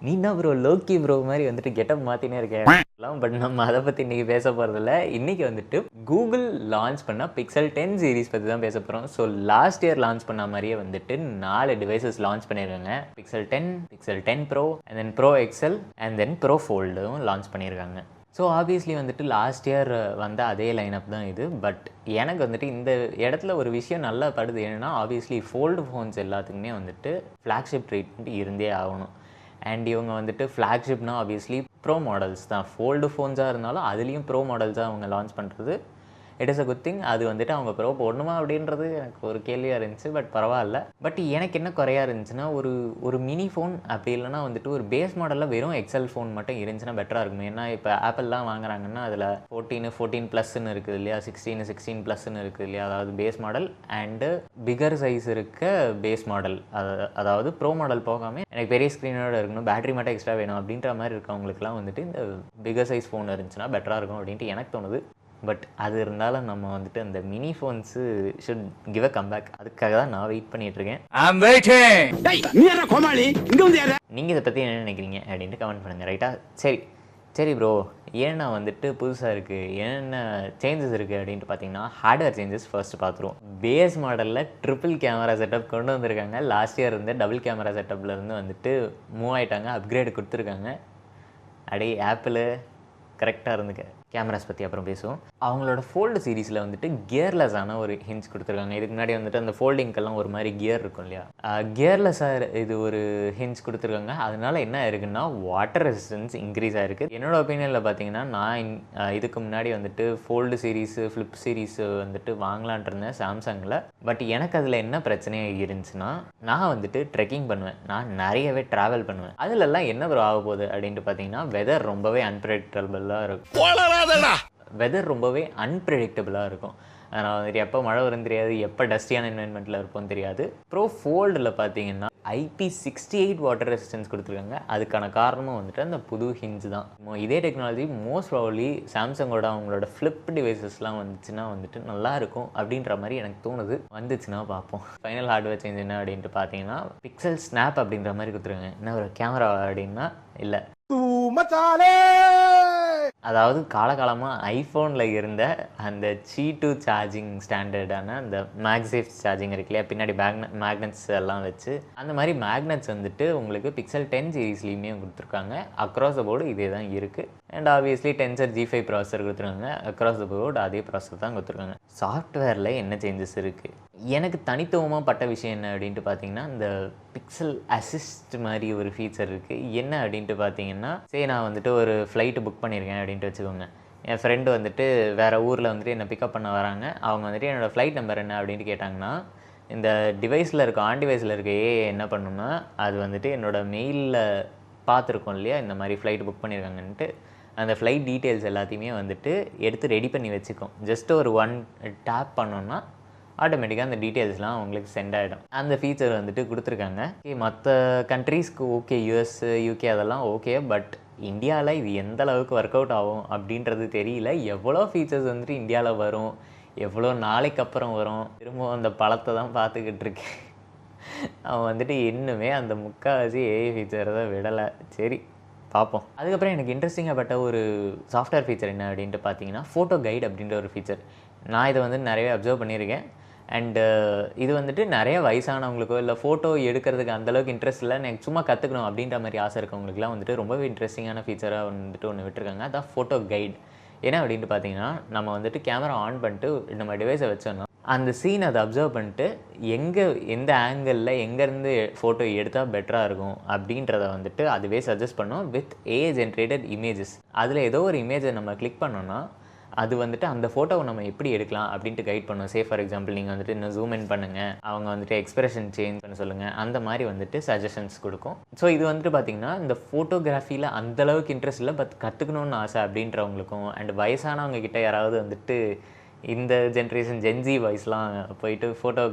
நீ என்ன bro Loki bro மாதிரி வந்துட்டு கெட்டப் மாற்றினே இருக்கேன். பட் நம்ம அதை பற்றி இன்றைக்கி பேச போகிறதில்ல. இன்றைக்கி வந்துட்டு கூகுள் லான்ச் பண்ண பிக்சல் 10 சீரிஸ் பற்றி தான் பேச போகிறோம். ஸோ லாஸ்ட் இயர் லான்ச் பண்ண மாதிரியே வந்துட்டு 4 டிவைசஸ் லான்ச் பண்ணியிருக்காங்க. Pixel 10, Pixel 10 pro, and then pro XL, and then pro ஃபோல்டும் லான்ச் பண்ணியிருக்காங்க. ஸோ ஆப்வியஸ்லி வந்துட்டு லாஸ்ட் இயர் வந்த அதே லைனப் தான் இது. பட் எனக்கு வந்துட்டு இந்த இடத்துல ஒரு விஷயம் நல்லா படுது. என்னென்னா ஆப்வியஸ்லி ஃபோல்டு ஃபோன்ஸ் எல்லாத்துக்குமே வந்துட்டு ஃப்ளாக்ஷிப் ட்ரீட்மெண்ட் இருந்தே ஆகணும். அண்ட் இவங்க வந்துட்டு ஃப்ளாக்ஷிப்னால் ஆப்வியஸ்லி ப்ரோ மாடல்ஸ் தான். ஃபோல்டு ஃபோன்ஸாக இருந்தாலும் அதுலேயும் ப்ரோ மாடல்ஸாக அவங்க லான்ச் பண்ணுறது it is a good thing. அது வந்துட்டு அவங்க ப்ரோ போடணுமா அப்படின்றது எனக்கு ஒரு கேள்வியாக இருந்துச்சு. பட் பரவாயில்ல. பட் எனக்கு என்ன குறையாக இருந்துச்சுன்னா ஒரு மினி ஃபோன் அப்படி இல்லைனா வந்துட்டு ஒரு பேஸ் மாடலில் வெறும் எக்ஸல் ஃபோன் மட்டும் இருந்துச்சுன்னா பெட்டராக இருக்கும். ஏன்னா இப்போ ஆப்பிள்லாம் வாங்குறாங்கன்னா அதில் 14 இருக்குது இல்லையா, 16 இருக்குது இல்லையா, அதாவது base model and bigger size இருக்க பேஸ் மாடல். அதாவது ப்ரோ மாடல் போகாமல் எனக்கு பெரிய ஸ்க்ரீனோட இருக்கணும், பேட்டரி மட்டும் எக்ஸ்ட்ரா வேணும் அப்படின்ற மாதிரி இருக்கவங்களுக்குலாம் வந்துட்டு இந்த பிகர் சைஸ் ஃபோன் இருந்துச்சுன்னா பெட்டராக இருக்கும் அப்படின்ட்டு எனக்கு தோணுது. பட் அது இருந்தாலும் நம்ம வந்துட்டு அந்த mini phones should give a comeback. அதுக்காக தான் நான் வெயிட் பண்ணிகிட்ருக்கேன். நீங்கள் இதை பற்றி என்ன நினைக்கிறீங்க அப்படின்ட்டு கமெண்ட் பண்ணுங்கள். ரைட்டா? சரி ப்ரோ, ஏன்னா வந்துட்டு புதுசாக இருக்குது, என்னென்ன சேஞ்சஸ் இருக்குது அப்படின்ட்டு பார்த்தீங்கன்னா ஹார்ட்வேர் சேஞ்சஸ் ஃபர்ஸ்ட் பார்த்துருவோம். பேஸ் மாடலில் ட்ரிபிள் கேமரா செட்டப் கொண்டு வந்திருக்காங்க. லாஸ்ட் இயர் இருந்து டபுள் கேமரா செட்டப்லேருந்து வந்துட்டு மூவ் ஆகிட்டாங்க, அப்கிரேடு கொடுத்துருக்காங்க. அப்படியே ஆப்பிள் கரெக்டாக இருந்துக்க. கேமராஸ் பற்றி அப்புறம் பேசுவோம். அவங்களோட ஃபோல்டு சீரீஸில் வந்துட்டு கியர்லெஸ்ஸான ஒரு ஹிஞ்ச் கொடுத்துருக்காங்க. இதுக்கு முன்னாடி வந்துட்டு அந்த ஃபோல்டிங்கெல்லாம் ஒரு மாதிரி கியர் இருக்கும் இல்லையா, கியர்லெஸ்ஸாக இது ஒரு ஹிஞ்ச் கொடுத்துருக்காங்க. அதனால என்ன ஆயிருக்குன்னா வாட்டர் ரெசிஸ்டன்ஸ் இன்க்ரீஸ் ஆகிருக்கு. என்னோட ஒப்பீனியனில் பார்த்தீங்கன்னா நான் இதுக்கு முன்னாடி வந்துட்டு ஃபோல்டு சீரீஸு ஃப்ளிப் சீரீஸு வந்துட்டு வாங்கலான் இருந்தேன் சாம்சங்கில். பட் எனக்கு அதில் என்ன பிரச்சனையாக இருந்துச்சுன்னா, நான் வந்துட்டு ட்ரெக்கிங் பண்ணுவேன், நான் நிறையவே ட்ராவல் பண்ணுவேன். அதிலெல்லாம் என்ன ப்ரோ ஆக போகுது அப்படின்ட்டு பார்த்தீங்கன்னா வெதர் ரொம்பவே அன்பிரடிக்டபிளாக இருக்கும். வெதர் ரொம்பவே அன்பிரடிக்டபிளாக இருக்கும். நான் வந்துட்டு எப்போ மழை வரும் தெரியாது, எப்போ டஸ்டியான என்வரன்மெண்ட்டில் இருப்போம் தெரியாது. ப்ரோ ஃபோல்டில் பார்த்தீங்கன்னா IP68 வாட்டர் ரெசிஸ்டன்ஸ் கொடுத்துருக்காங்க. அதுக்கான காரணமும் வந்துட்டு அந்த புது ஹிஞ்ச் தான். இதே டெக்னாலஜி மோஸ்ட் ப்ராபப்லி சாம்சங்கோட அவங்களோட ஃப்ளிப் டிவைசஸ்லாம் வந்துச்சுன்னா வந்துட்டு நல்லாயிருக்கும் அப்படின்ற மாதிரி எனக்கு தோணுது. வந்துச்சுன்னா பார்ப்போம். ஃபைனல் ஹார்ட்வேர் சேஞ்ச் என்ன அப்படின்ட்டு பார்த்தீங்கன்னா பிக்சல் ஸ்னாப் அப்படின்ற மாதிரி கொடுத்துருக்காங்க. என்ன ஒரு கேமரா அப்படின்னா இல்லை, அதாவது காலகாலமாக ஐஃபோனில் இருந்த அந்த C2 சார்ஜிங் ஸ்டாண்டர்டான அந்த மேக்ஸேஃப் சார்ஜிங் இருக்கு இல்லையா, பின்னாடி மேக்னெட்ஸ் எல்லாம் வச்சு அந்த மாதிரி மேக்னெட்ஸ் வந்துட்டு உங்களுக்கு பிக்சல் 10 சீரீஸ்லேயுமே கொடுத்துருக்காங்க. அக்ராஸ் த போர்டு இதே தான் இருக்குது. And obviously tensor G5 processor கொடுத்துருக்காங்க. அக்ராஸ் த போர்டு அதே ப்ராசஸர் தான் கொடுத்துருக்காங்க. சாஃப்ட்வேரில் என்ன சேஞ்சஸ் இருக்குது, எனக்கு தனித்துவமாக பட்ட விஷயம் என்ன அப்படின்ட்டு பார்த்தீங்கன்னா இந்த பிக்சல் அசிஸ்ட் மாதிரி ஒரு ஃபீச்சர் இருக்குது. என்ன அப்படின்ட்டு பார்த்தீங்கன்னா, சரி நான் வந்துட்டு ஒரு ஃப்ளைட்டு புக் பண்ணியிருக்கேன் அப்படின்ட்டு வச்சுக்கோங்க. என் ஃப்ரெண்டு வந்துட்டு வேறு ஊரில் வந்துட்டு என்னை பிக்கப் பண்ண வராங்க. அவங்க வந்துட்டு என்னோடய ஃப்ளைட் நம்பர் என்ன அப்படின்ட்டு கேட்டாங்கன்னா, இந்த டிவைஸில் இருக்க டிவைஸில் இருக்க என்ன பண்ணுன்னா, அது வந்துட்டு என்னோடய மெயிலில் பார்த்துருக்கோம் இல்லையா, இந்த மாதிரி ஃப்ளைட் புக் பண்ணியிருக்காங்கன்ட்டு அந்த ஃப்ளைட் டீட்டெயில்ஸ் எல்லாத்தையுமே வந்துட்டு எடுத்து ரெடி பண்ணி வச்சுக்கோம். ஜஸ்ட் ஒரு டேப் பண்ணோன்னா ஆட்டோமேட்டிக்காக அந்த டீட்டெயில்ஸ்லாம் அவங்களுக்கு சென்ட் ஆகிடும். அந்த ஃபீச்சர் வந்துட்டு கொடுத்துருக்காங்க. மற்ற கண்ட்ரீஸ்க்கு ஓகே, US UK அதெல்லாம் ஓகே. பட் இந்தியாவில் இது எந்த அளவுக்கு ஒர்க் அவுட் ஆகும் அப்படின்றது தெரியல. எவ்வளோ ஃபீச்சர்ஸ் வந்துட்டு இந்தியாவில் வரும், எவ்வளோ நாளைக்கு அப்புறம் வரும், திரும்ப அந்த பழத்தை தான் பார்த்துக்கிட்டு இருக்கேன். அவன் வந்துட்டு இன்னுமே அந்த முக்கால்வாசி AI ஃபீச்சரை தான் விடலை. சரி பார்ப்போம். அதுக்கப்புறம் எனக்கு இன்ட்ரெஸ்டிங்காக பட்ட ஒரு சாஃப்ட்வேர் ஃபீச்சர் என்ன அப்படின்ட்டு பார்த்தீங்கன்னா ஃபோட்டோ கைட் அப்படின்ற ஒரு ஃபீச்சர். நான் இதை வந்து நிறையவே அப்சர்வ் பண்ணியிருக்கேன். அண்டு இது வந்துட்டு நிறைய வயசானவங்களுக்கோ இல்லை ஃபோட்டோ எடுக்கிறதுக்கு அந்தளவுக்கு இன்ட்ரெஸ்ட் இல்லை, எனக்கு சும்மா கற்றுக்கணும் அப்படின்ற மாதிரி ஆசை இருக்கவங்களுக்குலாம் வந்துட்டு ரொம்பவே இன்ட்ரெஸ்டிங்கான ஃபீச்சராக வந்துட்டு ஒன்று விட்டுருக்காங்க. அதான் ஃபோட்டோ கைட். என்ன அப்படின்ட்டு பார்த்தீங்கன்னா, நம்ம வந்துட்டு கேமரா ஆன் பண்ணிட்டு நம்ம டிவைஸை வச்சோன்னா அந்த சீன் அதை அப்சர்வ் பண்ணிட்டு எந்த ஆங்கிளில் எங்கேருந்து ஃபோட்டோ எடுத்தால் பெட்டராக இருக்கும் அப்படின்றத வந்துட்டு அதுவே சஜஸ்ட் பண்ணோம் வித் AI ஜென்ரேட்டட் இமேஜஸ். அதில் ஏதோ ஒரு இமேஜை நம்ம கிளிக் பண்ணோன்னா அது வந்துட்டு அந்த ஃபோட்டோவை நம்ம எப்படி எடுக்கலாம் அப்படின்ட்டு கைட் பண்ணும். ஃபார் எக்ஸாம்பிள் நீங்கள் வந்துட்டு இன்னும் ஜூம் இன் பண்ணுங்கள், அவங்க வந்துட்டு எக்ஸ்பிரஷன் சேஞ்ச் பண்ண சொல்லுங்கள், அந்த மாதிரி வந்துட்டு சஜஷன்ஸ் கொடுக்கும். ஸோ இது வந்துட்டு பார்த்திங்கன்னா இந்த ஃபோட்டோகிராஃபியில் அந்தளவுக்கு இன்ட்ரெஸ்ட் இல்லை, பட் கற்றுக்கணுன்னு ஆசை அப்படின்றவங்களுக்கும் அண்ட் வயசானவங்க கிட்ட யாராவது வந்துட்டு இந்த ஜென்ரேஷன் ஜென்ஜி வாய்ஸ்லாம் போயிட்டு ஃபோட்டோ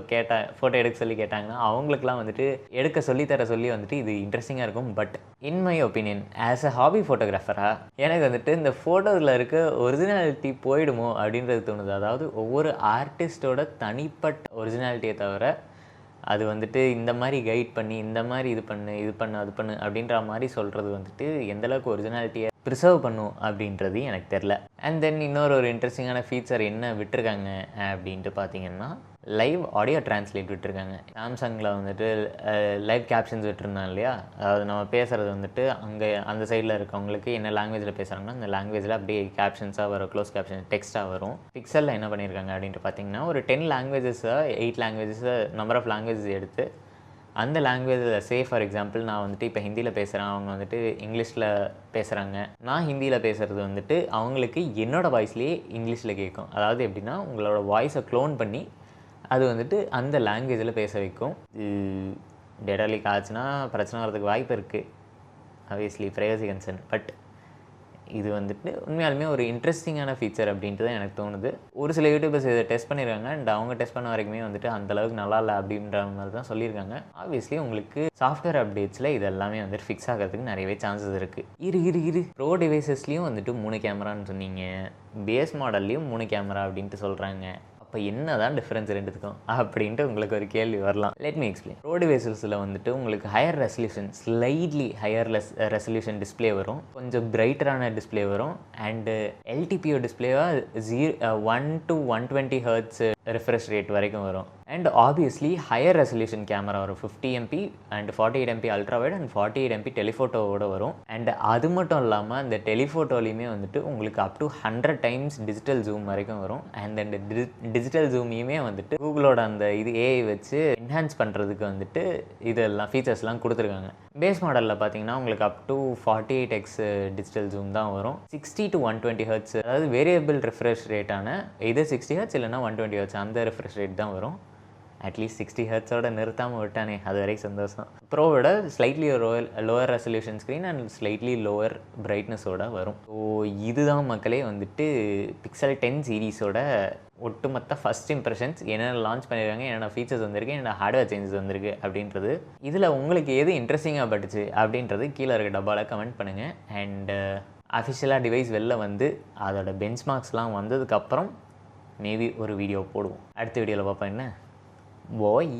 எடுக்க சொல்லி கேட்டாங்கன்னா அவங்களுக்குலாம் வந்துட்டு எடுக்க சொல்லித்தர சொல்லி வந்துட்டு இது இன்ட்ரெஸ்டிங்காக இருக்கும். But in my opinion as a hobby ஃபோட்டோகிராஃபராக எனக்கு வந்துட்டு இந்த ஃபோட்டோஸில் இருக்க ஒரிஜினாலிட்டி போயிடுமோ அப்படின்றது தோணுது. அதாவது ஒவ்வொரு ஆர்டிஸ்டோட தனிப்பட்ட ஒரிஜினாலிட்டியை தவிர அது வந்துட்டு இந்த மாதிரி கைட் பண்ணி இந்த மாதிரி இது பண்ணு அது பண்ணு அப்படின்ற மாதிரி சொல்கிறது வந்துட்டு எந்தளவுக்கு ஒரிஜினாலிட்டியை ப்ரிசர்வ் பண்ணும் அப்படின்றது எனக்கு தெரில. அண்ட் தென் இன்னொரு ஒரு இன்ட்ரெஸ்டிங்கான ஃபீச்சர் என்ன விட்டுருக்காங்க அப்படின்ட்டு பார்த்தீங்கன்னா, லைவ் ஆடியோ ட்ரான்ஸ்லேட் விட்டுருக்காங்க. சாம்சங்கில் வந்துட்டு லைவ் கேப்ஷன்ஸ் விட்டுருந்தாங்க இல்லையா, அதாவது நம்ம பேசுகிறது வந்துட்டு அங்கே அந்த சைடில் இருக்கவங்களுக்கு என்ன லாங்குவேஜில் பேசுகிறாங்கன்னா அந்த லாங்குவேஜில் அப்படியே கேப்ஷன்ஸாக வரும், க்ளோஸ் கேப்ஷன் டெக்ஸ்ட்டாக வரும். பிக்சலில் என்ன பண்ணியிருக்காங்க அப்படின்ட்டு பார்த்தீங்கன்னா, ஒரு 10 லாங்குவேஜஸை 8 லாங்குவேஜஸை நம்பர் ஆஃப் லாங்குவேஜஸ் எடுத்து அந்த லாங்குவேஜில் ஃபார் எக்ஸாம்பிள் நான் வந்துட்டு இப்போ ஹிந்தியில் பேசுகிறேன், அவங்க வந்துட்டு இங்கிலீஷில் பேசுகிறாங்க, நான் ஹிந்தியில் பேசுகிறது வந்துட்டு அவங்களுக்கு என்னோடய வாய்ஸ்லேயே இங்கிலீஷில் கேட்கும். அதாவது எப்படின்னா உங்களோட வாய்ஸை க்ளோன் பண்ணி அது வந்துட்டு அந்த லாங்குவேஜில் பேச வைக்கும். டேட்டா லீக் ஆச்சுன்னா பிரச்சனை வரதுக்கு வாய்ப்பு இருக்குது, ஆப்வியஸ்லி ப்ரைவசி கன்சர்ன். பட் இது வந்துட்டு உண்மையாலுமே ஒரு இன்ட்ரெஸ்டிங்கான ஃபீச்சர் அப்படின்ட்டு தான் எனக்கு தோணுது. ஒரு சில யூடியூபர்ஸ் இதை டெஸ்ட் பண்ணியிருக்காங்க அண்ட் அவங்க டெஸ்ட் பண்ண வரைக்குமே வந்துட்டு அந்தளவுக்கு நல்லா இல்லை அப்படின்ற மாதிரி தான் சொல்லியிருக்காங்க. ஆப்வியஸ்லி உங்களுக்கு சாஃப்ட்வேர் அப்டேட்ஸில் இது எல்லாமே வந்துட்டு ஃபிக்ஸ் ஆகிறதுக்கு நிறையவே சான்சஸ் இருக்குது. இரு ப்ரோ டிவைசஸ்லேயும் வந்துட்டு 3 கேமரான்னு சொன்னீங்க, பேஸ் மாடல்லையும் 3 கேமரா அப்படின்ட்டு சொல்கிறாங்க. அப்போ என்ன தான் டிஃப்ரென்ஸ் ரெண்டுத்துக்கும் அப்படின்ட்டு உங்களுக்கு ஒரு கேள்வி வரலாம். Let me explain. ப்ரோ டிவைசஸில் வந்துட்டு உங்களுக்கு higher resolution, slightly higher resolution display வரும், கொஞ்சம் பிரைட்டரான டிஸ்பிளே வரும். அண்டு எல்டிபிஓ டிஸ்பிளேவாக 1 to 120 ஹெர்ட்ஸ் ரிஃப்ரெஷ் ரேட் வரைக்கும் வரும். And obviously higher resolution camera வரும், 50 MP and 48 MP ultra wide and 48 MP டெலிஃபோட்டோவோட வரும். அண்ட் அது மட்டும் இல்லாமல் அந்த டெலிஃபோட்டோலையுமே வந்துட்டு உங்களுக்கு up to 100 times digital zoom வரைக்கும் வரும். அண்ட் அந்த டிஜிட்டல் ஜூமையுமே வந்துட்டு கூகுளோட அந்த இது ஏஐ வச்சு என்ஹான்ஸ் பண்ணுறதுக்கு வந்துட்டு இதெல்லாம் ஃபீச்சர்ஸ்லாம் கொடுத்துருக்காங்க. பேஸ் மாடலில் பார்த்தீங்கன்னா உங்களுக்கு up to 48x digital zoom தான் வரும். 60 to 120 ஹெர்ட்ஸ், அதாவது வேரியபிள் ரிஃப்ரெஷ் ரேட்டான இது 60 ஹெர்ட்ஸ் இல்லைனா 120 ஹெர்ட்ஸ் அந்த ரிஃப்ரெஷ் ரேட் தான் வரும். அட்லீஸ்ட் 60 ஹெர்ட்ஸோட நிறுத்தாமல் விட்டானே, அது வரைக்கும் சந்தோஷம். ப்ரோவோட slightly lower resolution screen and slightly lower பிரைட்னஸோட வரும். ஸோ இதுதான் மக்களே வந்துட்டு பிக்சல் 10 சீரீஸோட ஒட்டுமொத்த ஃபஸ்ட் இம்ப்ரெஷன்ஸ். என்னென்ன லான்ச் பண்ணியிருக்காங்க, என்னென்ன ஃபீச்சர்ஸ் வந்திருக்கு, என்னென்ன ஹார்ட்வேர் சேஞ்சஸ் வந்திருக்கு அப்படின்றது. இதில் உங்களுக்கு எது இன்ட்ரெஸ்டிங்காக பட்டுச்சு அப்படின்றது கீழே இருக்க டப்பாவில் கமெண்ட் பண்ணுங்கள். அண்டு அஃபிஷியலாக டிவைஸ் வெளில வந்து அதோட பெஞ்ச்மார்க்ஸ்லாம் வந்ததுக்கப்புறம் மேபி ஒரு வீடியோ போடுவோம். அடுத்த வீடியோவில் பார்ப்போம். என்ன பாய்.